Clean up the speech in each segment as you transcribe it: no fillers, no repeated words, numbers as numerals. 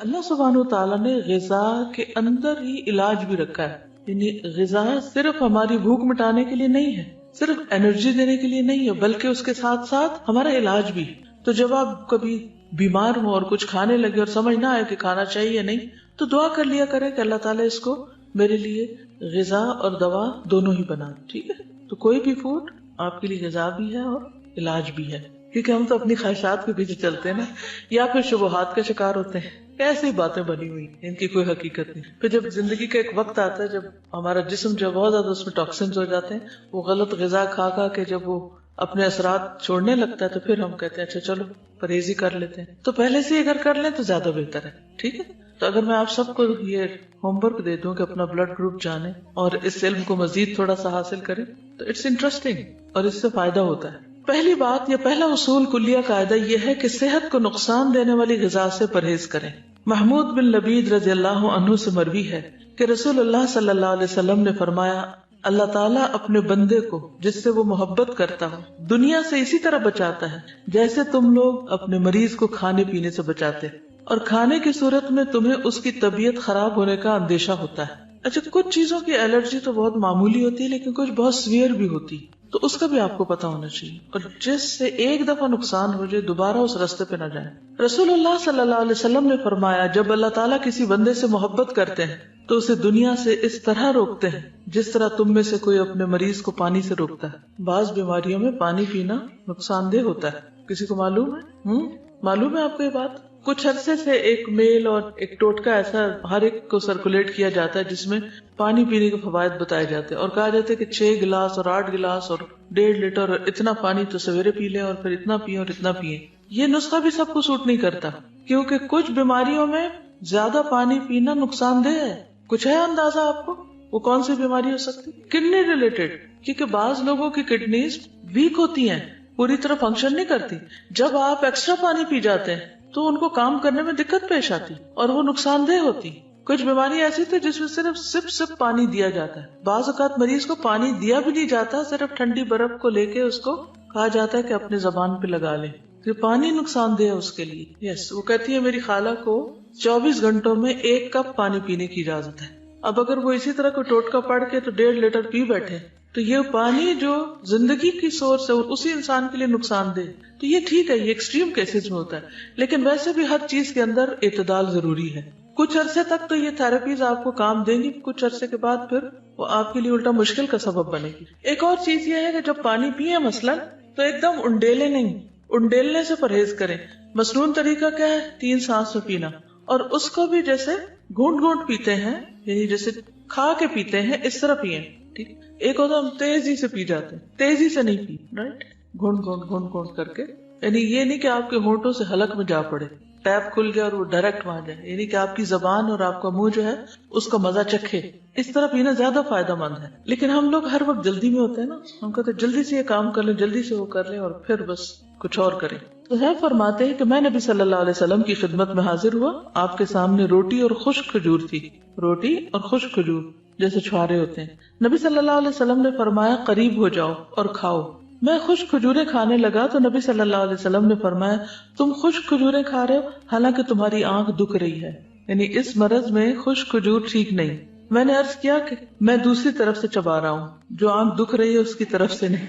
اللہ سبحانہ و تعالیٰ نے غذا کے اندر ہی علاج بھی رکھا ہے. یعنی غذا صرف ہماری بھوک مٹانے کے لیے نہیں ہے، صرف انرجی دینے کے لیے نہیں ہے، بلکہ اس کے ساتھ ساتھ ہمارا علاج بھی. تو جب آپ کبھی بیمار ہو اور کچھ کھانے لگے اور سمجھ نہ آئے کہ کھانا چاہیے یا نہیں، تو دعا کر لیا کریں کہ اللہ تعالیٰ اس کو میرے لیے غذا اور دوا دونوں ہی بنا دے. ٹھیک ہے، تو کوئی بھی فوڈ آپ کے لیے غذا بھی ہے اور علاج بھی ہے. کیونکہ ہم تو اپنی خواہشات کے پیچھے چلتے ہیں نا، یا پھر شبہات کا شکار ہوتے ہیں. ایسی باتیں بنی ہوئی ان کی کوئی حقیقت نہیں. پھر جب زندگی کا ایک وقت آتا ہے جب ہمارا جسم جو بہت زیادہ اس میں ٹاکسنز ہو جاتے ہیں، وہ غلط غذا کھا کھا کے جب وہ اپنے اثرات چھوڑنے لگتا ہے، تو پھر ہم کہتے ہیں اچھا چلو پرہیزی کر لیتے ہیں. تو پہلے سے اگر کر لیں تو زیادہ بہتر ہے. ٹھیک ہے، تو اگر میں آپ سب کو یہ ہوم ورک دے دوں کہ اپنا بلڈ گروپ جانیں اور اس علم کو مزید تھوڑا سا حاصل کریں، تو اٹس انٹرسٹنگ اور اس سے فائدہ ہوتا ہے. پہلی بات یا پہلا اصول کلیہ قاعدہ یہ ہے کہ صحت کو نقصان دینے والی غذا سے پرہیز کریں. محمود بن لبید رضی اللہ عنہ سے مروی ہے کہ رسول اللہ صلی اللہ علیہ وسلم نے فرمایا، اللہ تعالیٰ اپنے بندے کو جس سے وہ محبت کرتا ہو دنیا سے اسی طرح بچاتا ہے جیسے تم لوگ اپنے مریض کو کھانے پینے سے بچاتے، اور کھانے کی صورت میں تمہیں اس کی طبیعت خراب ہونے کا اندیشہ ہوتا ہے. اچھا، کچھ چیزوں کی الرجی تو بہت معمولی ہوتی ہے لیکن کچھ بہت سیویئر بھی ہوتی، تو اس کا بھی آپ کو پتا ہونا چاہیے، اور جس سے ایک دفعہ نقصان ہو جائے دوبارہ اس راستے پہ نہ جائیں. رسول اللہ صلی اللہ علیہ وسلم نے فرمایا، جب اللہ تعالیٰ کسی بندے سے محبت کرتے ہیں تو اسے دنیا سے اس طرح روکتے ہیں جس طرح تم میں سے کوئی اپنے مریض کو پانی سے روکتا ہے. بعض بیماریوں میں پانی پینا نقصان دہ ہوتا ہے. کسی کو معلوم ہے؟ معلوم ہے آپ کو یہ بات؟ کچھ عرصے سے ایک میل اور ایک ٹوٹکا ایسا ہر ایک کو سرکولیٹ کیا جاتا ہے جس میں پانی پینے کے فوائد بتائے جاتے ہیں، اور کہا جاتا ہے کہ 6 گلاس اور 8 گلاس اور 1.5 لیٹر اور اتنا پانی تو سویرے پی لیں اور پھر اتنا پییں اور اتنا پیئیں. یہ نسخہ بھی سب کو سوٹ نہیں کرتا، کیونکہ کچھ بیماریوں میں زیادہ پانی پینا نقصان دہ ہے. کچھ ہے اندازہ آپ کو وہ کون سی بیماری ہو سکتی؟ کڈنی ریلیٹڈ، کیونکہ بعض لوگوں کی کڈنیز ویک ہوتی ہیں، پوری طرح فنکشن نہیں کرتی. جب آپ ایکسٹرا پانی پی جاتے ہیں تو ان کو کام کرنے میں دقت پیش آتی اور وہ نقصان دہ ہوتی. کچھ بیماری ایسی تھی جس میں صرف سپ سپ پانی دیا جاتا ہے. بعض اوقات مریض کو پانی دیا بھی نہیں جاتا، صرف ٹھنڈی برف کو لے کے اس کو کہا جاتا ہے کہ اپنے زبان پہ لگا لیں، کہ پانی نقصان دہ ہے اس کے لیے. یس، وہ کہتی ہے میری خالہ کو 24 گھنٹوں میں 1 کپ پانی پینے کی اجازت ہے. اب اگر وہ اسی طرح کو ٹوٹکا پڑھ کے تو 1.5 لیٹر پی بیٹھے تو یہ پانی جو زندگی کی سورس ہے اسی انسان کے لیے نقصان دہ. تو یہ ٹھیک ہے، یہ ایکسٹریم کیسز میں ہوتا ہے، لیکن ویسے بھی ہر چیز کے اندر اعتدال ضروری ہے. کچھ عرصے تک تو یہ تھراپیز آپ کو کام دیں گی، کچھ عرصے کے بعد پھر وہ آپ کے لیے الٹا مشکل کا سبب بنے گی. ایک اور چیز یہ ہے کہ جب پانی پیئے مثلا تو ایک دم انڈیلے نہیں، انڈیلنے سے پرہیز کریں. مسنون طریقہ کیا ہے؟ 3 سانس میں پینا، اور اس کو بھی جیسے گھونٹ گھونٹ پیتے ہیں، یعنی جیسے کھا کے پیتے ہیں اس طرح پیئیں. ٹھیک، ایک ہوتا ہم تیزی سے پی جاتے ہیں، تیزی سے نہیں پی، رائٹ، گھونٹ گھونٹ گھونٹ گھونٹ کر کے. یعنی یہ نہیں کہ آپ کے ہونٹوں سے حلق میں جا پڑے، ٹیپ کھل گیا اور وہ ڈائریکٹ وہاں جائے، یعنی کہ آپ کی زبان اور آپ کا منہ جو ہے اس کا مزہ چکھے. اس طرح پینا زیادہ فائدہ مند ہے. لیکن ہم لوگ ہر وقت جلدی میں ہوتے ہیں نا، ہم کہتے ہیں جلدی سے یہ کام کر لیں، جلدی سے وہ کر لیں، اور پھر بس کچھ اور کریں. تو ہے فرماتے ہیں کہ میں نبی صلی اللہ علیہ وسلم کی خدمت میں حاضر ہوا، آپ کے سامنے روٹی اور خشک کھجور تھی. روٹی اور خشک کھجور جیسے چھوارے ہوتے ہیں. نبی صلی اللہ علیہ وسلم نے فرمایا قریب ہو جاؤ اور کھاؤ. میں خشک کھجوریں کھانے لگا تو نبی صلی اللہ علیہ وسلم نے فرمایا تم خشک کھجوریں کھا رہے ہو حالانکہ تمہاری آنکھ دکھ رہی ہے، یعنی اس مرض میں خشک کھجور ٹھیک نہیں. میں نے عرض کیا کہ میں دوسری طرف سے چبا رہا ہوں، جو آنکھ دکھ رہی ہے اس کی طرف سے نہیں.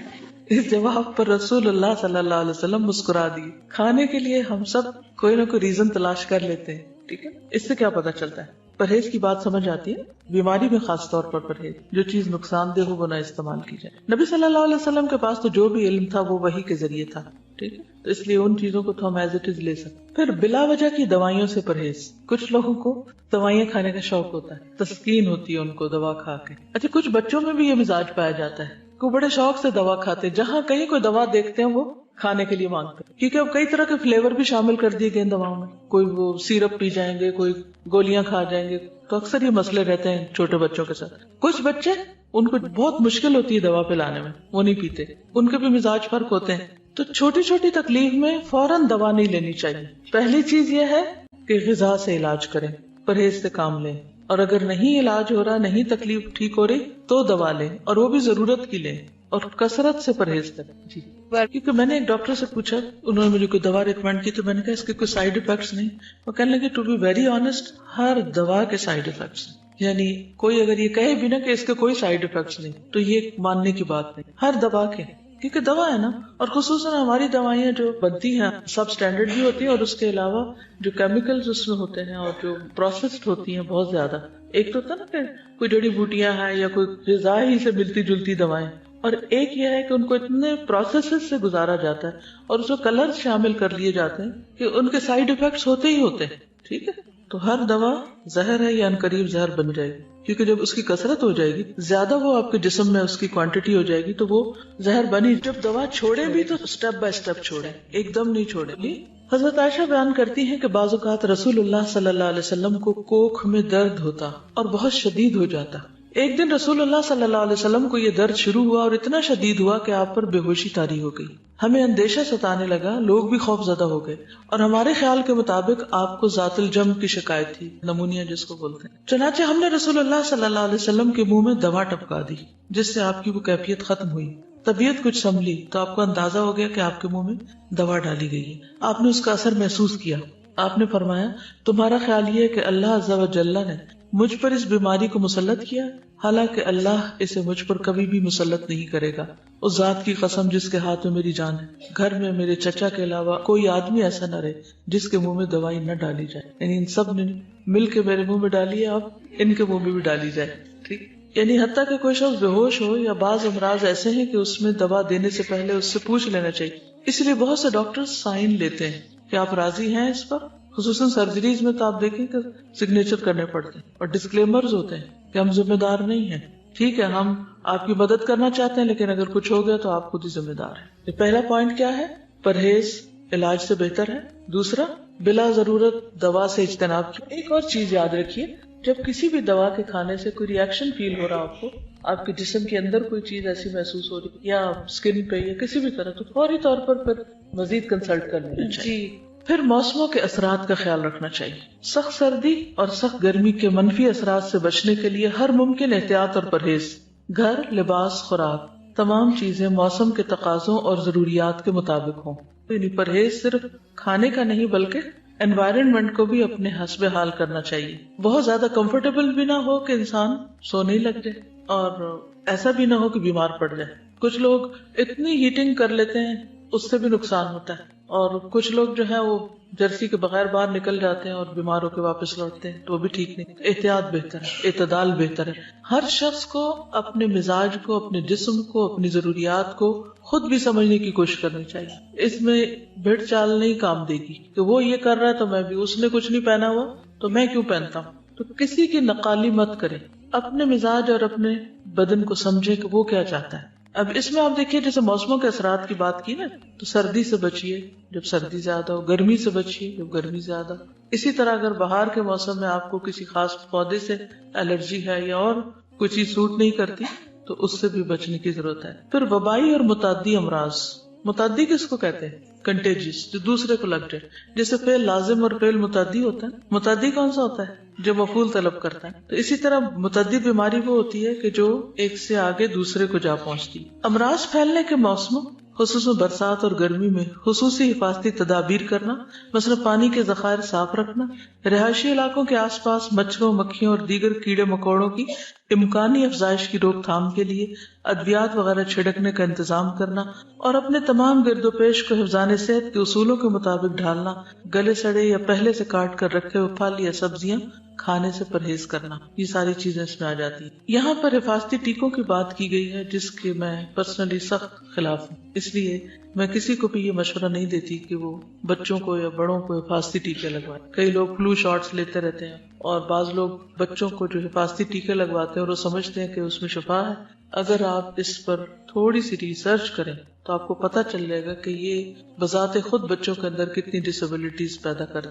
اس جواب پر رسول اللہ صلی اللہ علیہ وسلم مسکرا دیے. کھانے کے لیے ہم سب کوئی نہ کوئی ریزن تلاش کر لیتے ہیں. ٹھیک ہے، اس سے کیا پتا چلتا ہے؟ پرہیز کی بات سمجھ آتی ہے. بیماری میں خاص طور پر پرہیز، جو چیز نقصان دہ ہو وہ نہ استعمال کی جائے. نبی صلی اللہ علیہ وسلم کے پاس تو جو بھی علم تھا وہ وحی کے ذریعے تھا. ٹھیک ہے، تو اس لیے ان چیزوں کو تو ہم ایز اٹ از لے سکتے. پھر بلا وجہ کی دوائیوں سے پرہیز. کچھ لوگوں کو دوائیاں کھانے کا شوق ہوتا ہے، تسکین ہوتی ہے ان کو دوا کھا کے. اچھا، کچھ بچوں میں بھی یہ مزاج پایا جاتا ہے کہ بڑے شوق سے دوا کھاتے، جہاں کہیں کوئی دوا دیکھتے ہیں وہ کھانے کے لیے مانگتے ہیں، کیونکہ اب کئی طرح کے فلیور بھی شامل کر دیے گئے دواؤں میں. کوئی وہ سیرپ پی جائیں گے، کوئی گولیاں کھا جائیں گے. تو اکثر یہ مسئلے رہتے ہیں چھوٹے بچوں کے ساتھ. کچھ بچے ان کو بہت مشکل ہوتی ہے دوا پلانے میں، وہ نہیں پیتے. ان کے بھی مزاج فرق ہوتے ہیں. تو چھوٹی چھوٹی تکلیف میں فوراً دوا نہیں لینی چاہیے. پہلی چیز یہ ہے کہ غذا سے علاج کریں، پرہیز سے کام لیں، اور اگر نہیں علاج ہو رہا، نہیں تکلیف ٹھیک ہو رہی تو دوا لیں، اور وہ بھی ضرورت کی لیں. اور کثرت سے پرہیز کریں. جی کیونکہ میں نے ایک ڈاکٹر سے پوچھا, انہوں نے مجھے کوئی دوا ریکمینڈ کی, تو میں نے کہا اس کے کوئی سائیڈ افیکٹس نہیں. وہ کہنے لگے ٹو بی ویری آنےسٹ, ہر دوا کے سائیڈ افیکٹس ہیں. یعنی کوئی اگر یہ کہے بھی نا کہ اس کے کوئی سائیڈ افیکٹس نہیں, تو یہ ماننے کی بات نہیں. ہر دوا کے, کیونکہ دوا ہے نا, اور خصوصاً ہماری دوائیاں جو بنتی ہیں سب اسٹینڈرڈ بھی ہوتی ہیں, اور اس کے علاوہ جو کیمیکلز اس میں ہوتے ہیں اور جو پروسیسڈ ہوتی ہیں بہت زیادہ. ایک تو ہوتا نا کہ کوئی جڑی بوٹیاں ہیں یا کوئی غذا ہی سے ملتی جلتی دوائیں, اور ایک یہ ہے کہ ان کو اتنے پروسیسز سے گزارا جاتا ہے اور اس میں کلر شامل کر لیے جاتے ہیں کہ ان کے سائیڈ افیکٹس ہوتے ہی ہوتے ہیں. ٹھیک ہے, تو ہر دوا زہر ہے یا عنقریب زہر بن جائے گی, کیونکہ جب اس کی کثرت ہو جائے گی, زیادہ وہ آپ کے جسم میں اس کی کوانٹٹی ہو جائے گی, تو وہ زہر بنی. جب دوا چھوڑے بھی تو سٹیپ بائی سٹیپ چھوڑے, ایک دم نہیں چھوڑے گی. حضرت عائشہ بیان کرتی ہیں کہ بعض اوقات رسول اللہ صلی اللہ علیہ وسلم کو کوکھ میں درد ہوتا اور بہت شدید ہو جاتا. ایک دن رسول اللہ صلی اللہ علیہ وسلم کو یہ درد شروع ہوا اور اتنا شدید ہوا کہ آپ پر بے ہوشی طاری ہو گئی. ہمیں اندیشہ ستانے لگا, لوگ بھی خوف زدہ ہو گئے, اور ہمارے خیال کے مطابق آپ کو ذات الجم کی شکایت تھی, نمونیا جس کو بولتے ہیں. چنانچہ ہم نے رسول اللہ صلی اللہ علیہ وسلم کے منہ میں دوا ٹپکا دی, جس سے آپ کی وہ کیفیت ختم ہوئی. طبیعت کچھ سنبھلی تو آپ کو اندازہ ہو گیا کہ آپ کے منہ میں دوا ڈالی گئی ہے. آپ نے اس کا اثر محسوس کیا. آپ نے فرمایا تمہارا خیال یہ ہے کہ اللہ عز و جل نے مجھ پر اس بیماری کو مسلط کیا, حالانکہ اللہ اسے مجھ پر کبھی بھی مسلط نہیں کرے گا. اس ذات کی قسم جس کے ہاتھ میں میری جان ہے, گھر میں میرے چچا کے علاوہ کوئی آدمی ایسا نہ رہے جس کے منہ میں دوائی نہ ڈالی جائے. یعنی ان سب نے مل کے میرے منہ میں ڈالی ہے, اب ان کے منہ میں بھی ڈالی جائے. ٹھیک, یعنی حتیٰ کہ کوئی شخص بے ہوش ہو یا بعض امراض ایسے ہیں کہ اس میں دوا دینے سے پہلے اس سے پوچھ لینا چاہیے. اس لیے بہت سے ڈاکٹر سائن لیتے ہیں کہ آپ راضی ہیں اس پر. خصوصاً سرجریز میں تو آپ دیکھیں کہ سگنیچر کرنے پڑتے ہیں اور ڈسکلیمرز ہوتے ہیں کہ ہم ذمہ دار نہیں ہیں. ٹھیک ہے, ہم آپ کی مدد کرنا چاہتے ہیں, لیکن اگر کچھ ہو گیا تو آپ خود ہی ذمہ دار ہیں. پہلا پوائنٹ کیا ہے؟ پرہیز علاج سے بہتر ہے. دوسرا, بلا ضرورت دوا سے اجتناب کی. ایک اور چیز یاد رکھیے, جب کسی بھی دوا کے کھانے سے کوئی ری ایکشن فیل ہو رہا آپ کو, آپ کے جسم کے اندر کوئی چیز ایسی محسوس ہو رہی یا اسکن پہ یا کسی بھی طرح, تو فوری طور پر پھر مزید کنسلٹ کر لینا چاہیے. پھر موسموں کے اثرات کا خیال رکھنا چاہیے. سخت سردی اور سخت گرمی کے منفی اثرات سے بچنے کے لیے ہر ممکن احتیاط اور پرہیز, گھر, لباس, خوراک, تمام چیزیں موسم کے تقاضوں اور ضروریات کے مطابق ہوں. یعنی پرہیز صرف کھانے کا نہیں بلکہ انوائرنمنٹ کو بھی اپنے حسب حال کرنا چاہیے. بہت زیادہ کمفرٹیبل بھی نہ ہو کہ انسان سونے لگ جائے, اور ایسا بھی نہ ہو کہ بیمار پڑ جائے. کچھ لوگ اتنی ہیٹنگ کر لیتے ہیں, اس سے بھی نقصان ہوتا ہے. اور کچھ لوگ جو ہے وہ جرسی کے بغیر باہر نکل جاتے ہیں اور بیمار ہو کے واپس لوٹتے ہیں, تو وہ بھی ٹھیک نہیں. احتیاط بہتر ہے, اعتدال بہتر ہے. ہر شخص کو اپنے مزاج کو, اپنے جسم کو, اپنی ضروریات کو خود بھی سمجھنے کی کوشش کرنی چاہیے. اس میں بھیڑ چال نہیں کام دے گی کہ وہ یہ کر رہا ہے تو میں بھی, اس نے کچھ نہیں پہنا ہوا تو میں کیوں پہنتا ہوں. تو کسی کی نقالی مت کریں, اپنے مزاج اور اپنے بدن کو سمجھے کہ وہ کیا چاہتا ہے. اب اس میں آپ دیکھیے, جیسے موسموں کے اثرات کی بات کی نا, تو سردی سے بچیے جب سردی زیادہ ہو, گرمی سے بچیے جب گرمی زیادہ ہو. اسی طرح اگر بہار کے موسم میں آپ کو کسی خاص پودے سے الرجی ہے یا اور کوئی چیز سوٹ نہیں کرتی, تو اس سے بھی بچنے کی ضرورت ہے. پھر وبائی اور متعدی امراض. متعدی کس کو کہتے ہیں؟ کنٹیجس, جو دوسرے کو لگ جائے. جیسے فعل لازم اور فعل متعدی ہوتا ہے. متعدی کون سا ہوتا ہے؟ جو مفعول طلب کرتا ہے. تو اسی طرح متعدی بیماری وہ ہوتی ہے کہ جو ایک سے آگے دوسرے کو جا پہنچتی. امراض پھیلنے کے موسموں, خصوصاً برسات اور گرمی میں خصوصی حفاظتی تدابیر کرنا, مثلا پانی کے ذخائر صاف رکھنا, رہائشی علاقوں کے آس پاس مچھروں, مکھیوں اور دیگر کیڑے مکوڑوں کی امکانی افزائش کی روک تھام کے لیے ادویات وغیرہ چھڑکنے کا انتظام کرنا, اور اپنے تمام گرد و پیش کو حفظان صحت کے اصولوں کے مطابق ڈھالنا. گلے سڑے یا پہلے سے کاٹ کر رکھے ہوئے پھل یا سبزیاں کھانے سے پرہیز کرنا. یہ ساری چیزیں اس میں آ جاتی ہیں. یہاں پر حفاظتی ٹیکوں کی بات کی گئی ہے, جس کے میں پرسنلی سخت خلاف ہوں. اس لیے میں کسی کو بھی یہ مشورہ نہیں دیتی کہ وہ بچوں کو یا بڑوں کو حفاظتی ٹیکے لگوائیں. کئی لوگ فلو شاٹس لیتے رہتے ہیں, اور بعض لوگ بچوں کو جو حفاظتی ٹیکے لگواتے ہیں اور وہ سمجھتے ہیں کہ اس میں شفا ہے. اگر آپ اس پر تھوڑی سی ریسرچ کریں تو آپ کو پتہ چل جائے گا کہ یہ بذات خود بچوں کے اندر کتنی ڈسیبلٹیز پیدا کر